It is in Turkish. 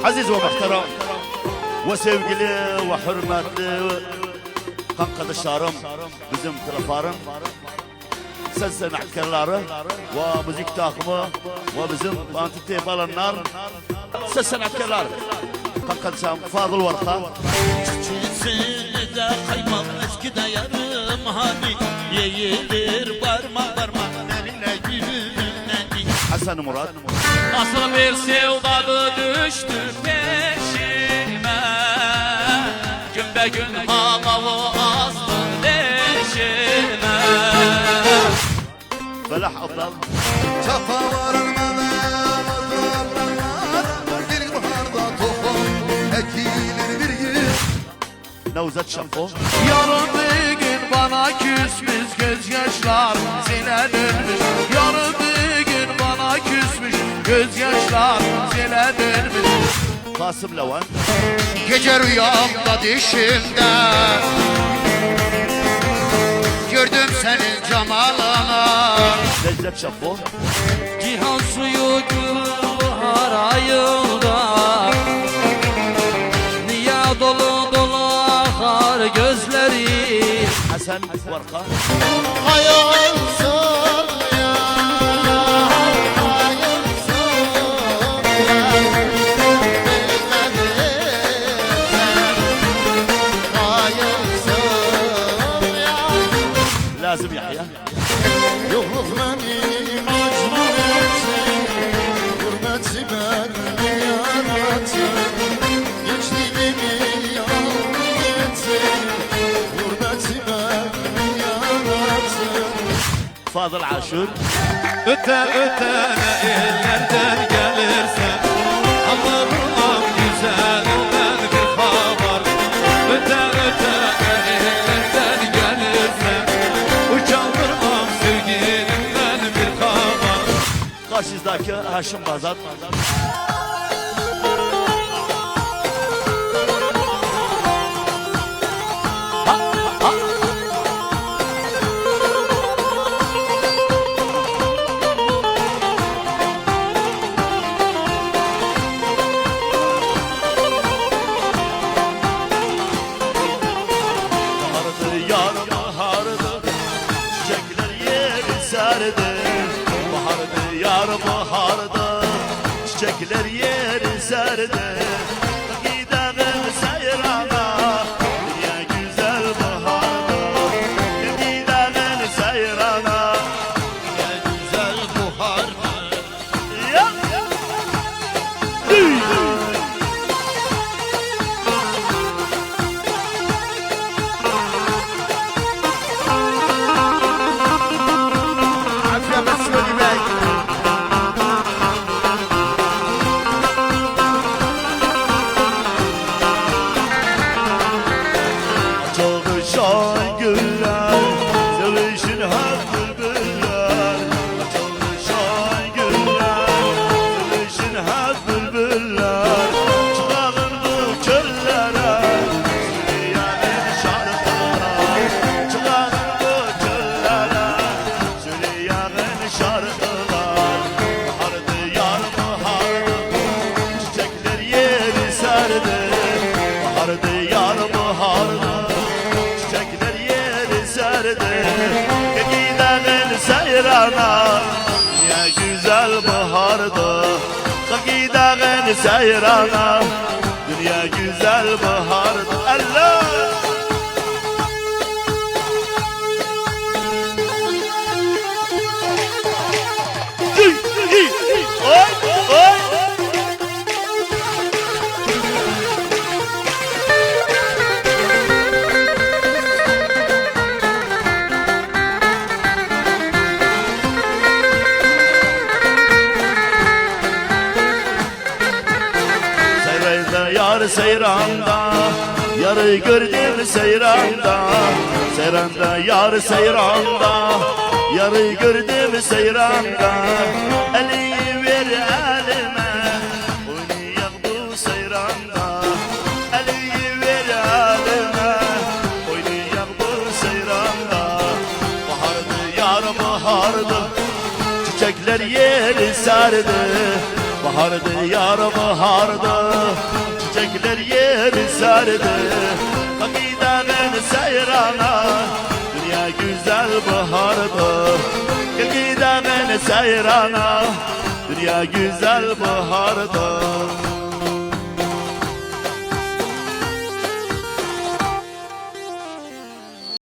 Aziz ve muhterem ve sevgili ve hürmetli arkadaşlarım, bizim taraflarım, ses sanatkarları ve müzik takımı ve bizim antite balanlar, ses sanatkarları, arkadaşım Fadıl Varka. Çizide kaymam eskide yarım hani yeğilir barma eline gülüne. Hasan Murat. Nasıl bir sevdalı düştü peşime, gün be gün havalı astı leşime. Felah Abdal. Çapa varılmadan topraklarda bir baharda tohum ekilir bir gün. Nevzat Şafo. Yarın bir gün bana küsmüş gözyaşlar silenirmiş. Yarın bir gün bana küsmüş gözyaşlar silenirmiş. Kasım Levan. Gece rüyamda düşümde gördüm senin cemalını. Necdet Şafo. Cihan suyu bahar ayında, niye dolu dolu akar gözleri. Hasan Varka. Hayalsın ya, hayalsın ya, Lazım Yahya. yokluk beni mecbur etsin, gurbeti beni yarattın, gençliğimi yalnız etsin, gurbeti beni yarattın. Fadıl Aşur. Öte öte ne ellerden gelirse Allah'ım güzelinden bir haber. Öte öte ne ellerden gelirse uçaldırmam sevgilimden bir haber. Karşınızdaki Haşim Bazat. Bahardır yar bahardır, çiçekler yeri serdi. Bahardır yar bahardır, çiçekler yeri serdi. Gidelim seyrana, dünya güzel bahardır. Gidelim seyrana, Ne güzel buhardır. ya. Afiye Mesut Bey. Açılışan güller, sevişin hep bülbüller. Açılışan güller, sevişin hep bülbüller. Çıkalım bu çöllere, söyleyelim şarkılara. Çıkalım bu çöllere, söyleyelim şarkılar. Bahardı yar bahardı, çiçekler yeri serdi. Bahardı yar bahardı, çiçekler yeri serdi. Gidelim seyrana, ya güzel bahardı. Gidelim seyrana, dünya güzel bahardı. Allah! Oy, oy! Seyranda yar seyranda, yarı gördüm seyranda. Seyranda yar seyranda, yarı gördüm seyranda. Eli ver elime, oynayak bu seyranda. Eli ver elime, oynayak bu seyranda. Bahardı yar bahardı, çiçekler yeri serdi. Bahardı yar bahardı, güzeldi. Bak gidelim seyrana, dünya güzel baharda. Gel gidelim seyrana, dünya güzel baharda.